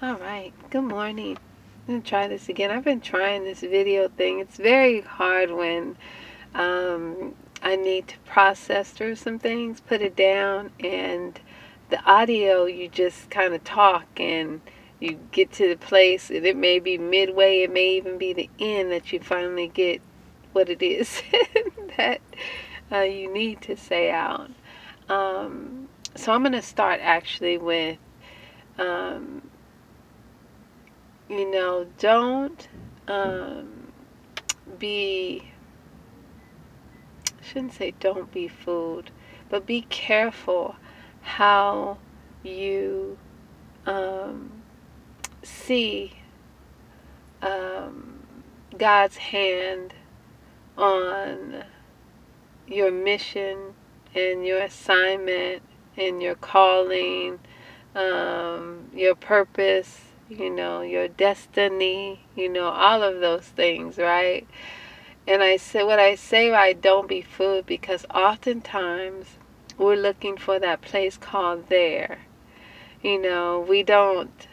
Alright, good morning. I'm going to try this again. I've been trying this video thing. It's very hard when I need to process through some things, put it down, and the audio, you just kind of talk and you get to the place, and it may be midway, it may even be the end that you finally get what it is that you need to say out. So I'm going to start actually with um, don't be, shouldn't say don't be fooled, but be careful how you see um, God's hand on your mission and your assignment and your calling, your purpose, your destiny, all of those things, right? And I say what I say, I don't be fooled, because oftentimes we're looking for that place called there. We don't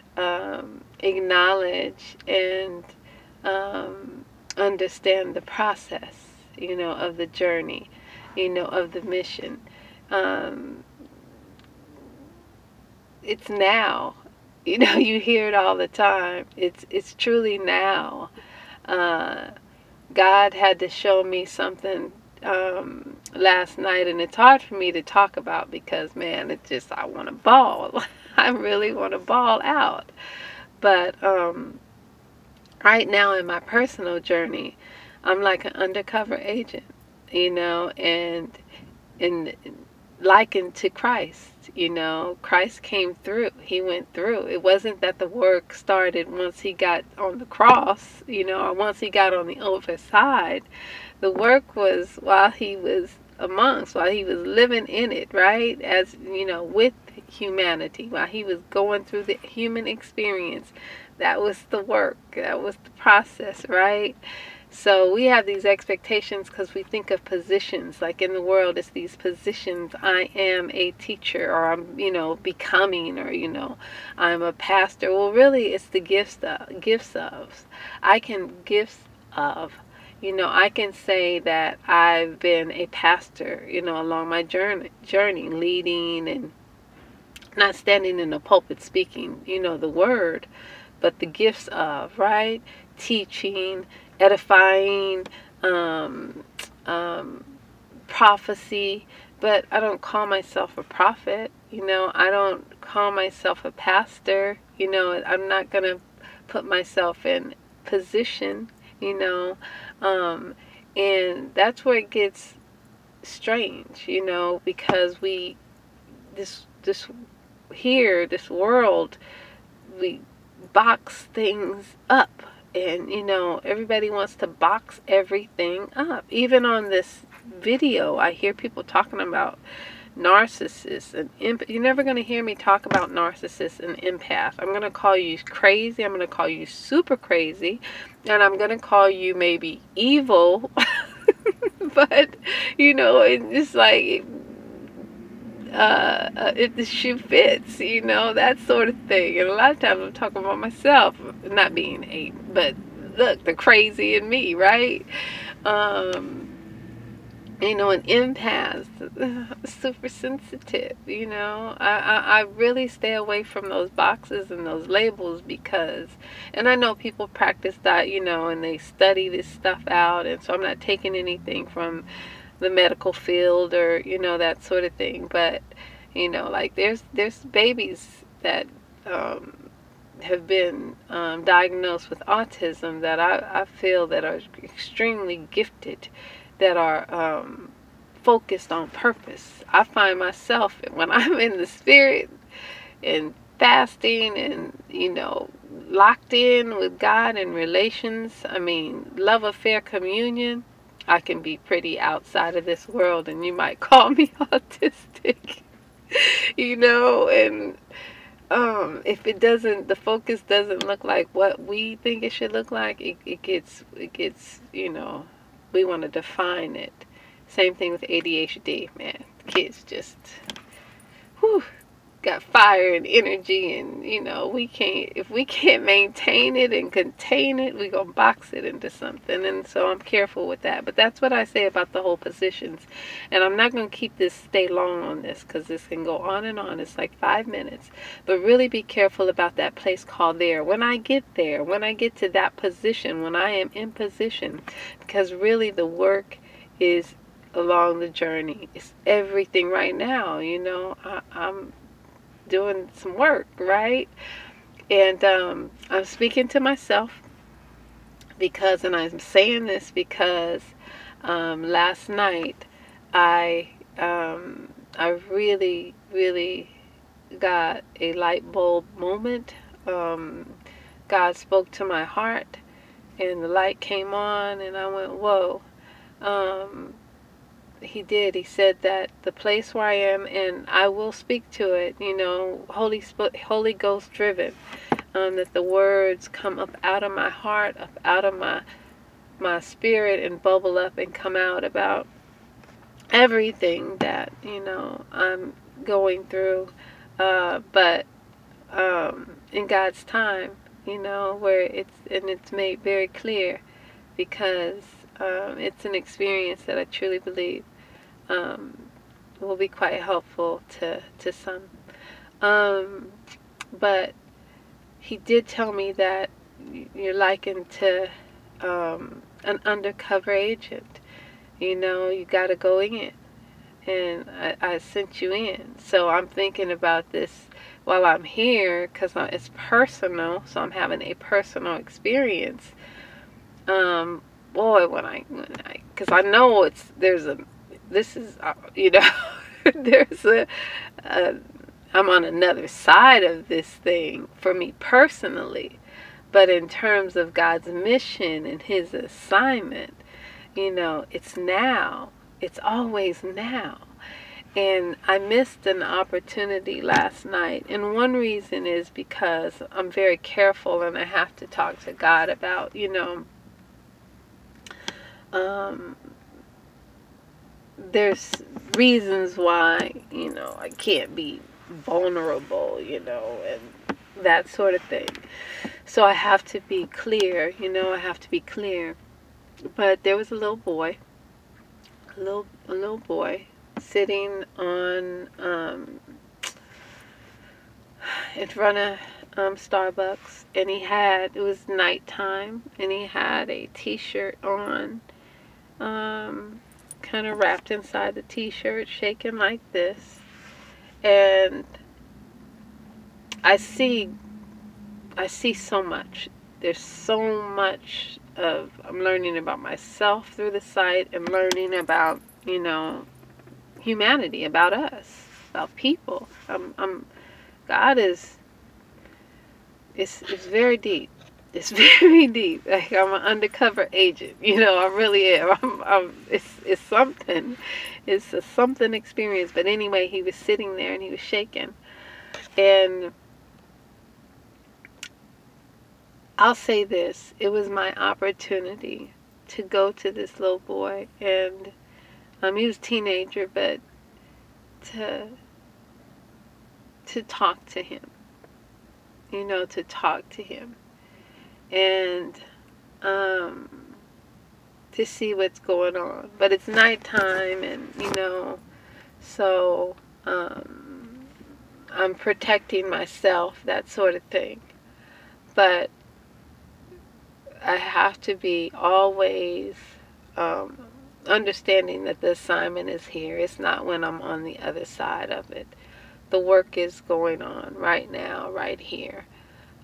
acknowledge and understand the process, of the journey, of the mission. Um, it's now. You hear it all the time. It's truly now. God had to show me something last night, and it's hard for me to talk about because, man, it's just, I want to bawl. I really want to bawl out. But right now in my personal journey, I'm like an undercover agent, and likened to Christ. Christ came through. He went through. It wasn't that the work started once he got on the cross, or once he got on the other side. The work was while he was while he was living in it, right? As, with humanity, while he was going through the human experience. That was the work. That was the process, right? So we have these expectations because we think of positions, like in the world, it's these positions. I am a teacher, or I'm, becoming, or, I'm a pastor. Well, really, it's the gifts of. I can gifts of. I can say that I've been a pastor, along my journey, leading and not standing in the pulpit speaking, the word, but the gifts of, right? Teaching, edifying, prophecy. But I don't call myself a prophet. I don't call myself a pastor. I'm not going to put myself in position, and that's where it gets strange, because this world, we box things up, and everybody wants to box everything up. Even on this video, I hear people talking about narcissists and you're never going to hear me talk about narcissists and empath. I'm going to call you crazy. I'm going to call you super crazy, and I'm going to call you maybe evil. But it's like, if the shoe fits, that sort of thing. And a lot of times I'm talking about myself, not being but look, the crazy in me, right? An empath, super sensitive, I really stay away from those boxes and those labels, because, and I know people practice that, and they study this stuff out, and so I'm not taking anything from the medical field or, that sort of thing, but, like there's babies that have been diagnosed with autism that I feel that are extremely gifted, that are focused on purpose. I find myself, when I'm in the spirit and fasting and, locked in with God and relations, love affair communion, I can be pretty outside of this world, and you might call me autistic, and if it doesn't, the focus doesn't look like what we think it should look like, it gets, we want to define it. Same thing with ADHD, man. Kids just, whew, got fire and energy, and you know, we can't, if we can't maintain it and contain it, we gonna box it into something. And so I'm careful with that. But that's what I say about the whole positions. And I'm not gonna keep this stay long on this, because this can go on and on. It's like 5 minutes. But really be careful about that place called there. When I get there, when I get to that position, when I am in position, because really the work is along the journey. It's everything right now, you know. I'm doing some work, right? And I'm speaking to myself because, and I'm saying this because last night I really, really got a light bulb moment. God spoke to my heart, and the light came on, and I went, whoa. He did. He said that the place where I am, and I will speak to it, you know, Holy Ghost driven, that the words come up out of my heart, up out of my spirit, and bubble up and come out about everything that, you know, I'm going through, but in God's time, you know, where it's made very clear, because it's an experience that I truly believe will be quite helpful to some. But he did tell me that you're likened to an undercover agent. You know, you got to go in, and I sent you in. So I'm thinking about this while I'm here, because it's personal, so I'm having a personal experience. Boy, because I know this is, you know, I'm on another side of this thing for me personally, but in terms of God's mission and his assignment, you know, it's now. It's always now. And I missed an opportunity last night. And one reason is because I'm very careful, and I have to talk to God about, you know, there's reasons why, you know, I can't be vulnerable, you know, and that sort of thing. So I have to be clear, you know, I have to be clear. But there was a little boy, a little boy sitting on in front of Starbucks, and it was nighttime, and he had a t-shirt on, kind of wrapped inside the t-shirt, shaking like this. And I see so much. There's so much I'm learning about myself through the site, and learning about, you know, humanity, about us, about people. God is, it's very deep. It's very deep. Like, I'm an undercover agent, you know. I really am. It's something. It's a something experience. But anyway, he was sitting there, and he was shaking. And I'll say this: it was my opportunity to go to this little boy, and he was a teenager, but to talk to him, you know, to talk to him, and to see what's going on. But it's nighttime, and, you know, so I'm protecting myself, that sort of thing. But I have to be always understanding that the assignment is here. It's not when I'm on the other side of it. The work is going on right now, right here.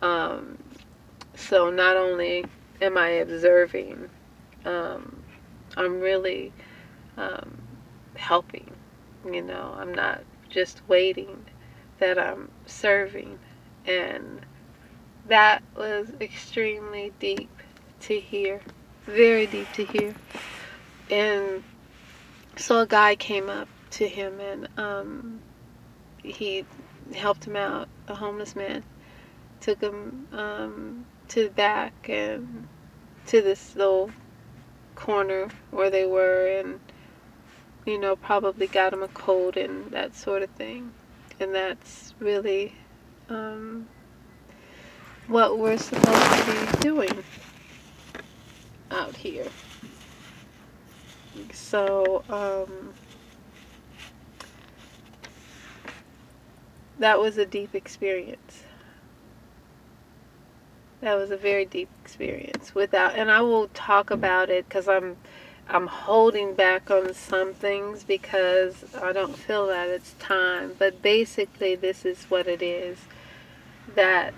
So not only am I observing, I'm really helping. You know, I'm not just waiting, that I'm serving. And that was extremely deep to hear. Very deep to hear. And so a guy came up to him, and he helped him out, a homeless man. Took him to the back and to this little corner where they were, and, you know, probably got him a coat and that sort of thing. And that's really what we're supposed to be doing out here. So that was a deep experience. That was a very deep experience. And I will talk about it because I'm holding back on some things because I don't feel that it's time. But basically, this is what it is: that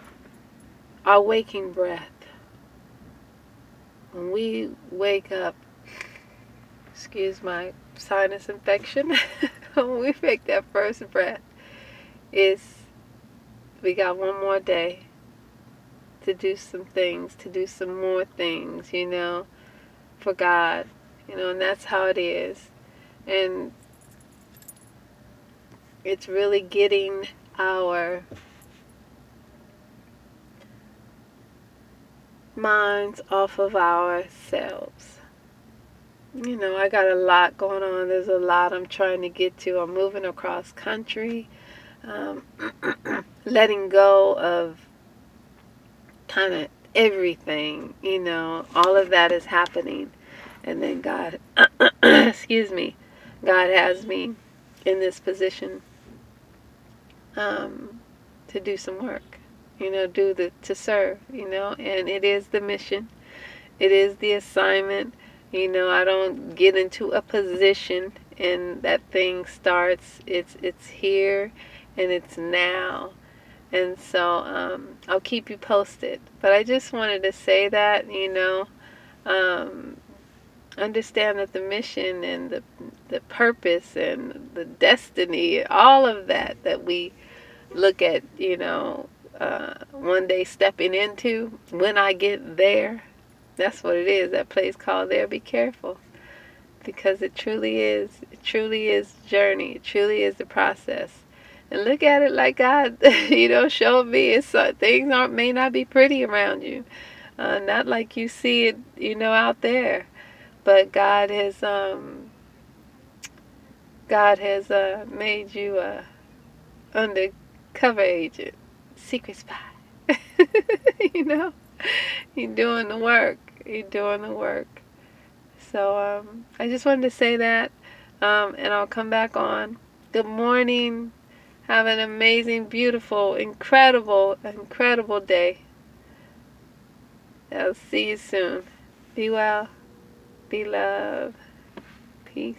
our waking breath, when we wake up, excuse my sinus infection, when we take that first breath, we got one more day to do some things, to do some more things, for God, and that's how it is. And it's really getting our minds off of ourselves. I got a lot going on. There's a lot I'm trying to get to. I'm moving across country, letting go of kind of everything, all of that is happening. And then God, excuse me, God has me in this position to do some work, to serve, and it is the mission. It is the assignment. I don't get into a position and that thing starts. It's here and it's now. And so I'll keep you posted. But I just wanted to say that, understand that the mission and the purpose and the destiny, all of that we look at, one day stepping into, when I get there, that's what it is, that place called there. Be careful, because it truly is journey. It truly is the process. And look at it like God, showed me. Things may not be pretty around you, not like you see it, out there. But God has made you a undercover agent, secret spy. You're doing the work. You're doing the work. So I just wanted to say that, and I'll come back on. Good morning. Have an amazing, beautiful, incredible day. I'll see you soon. Be well. Be loved. Peace.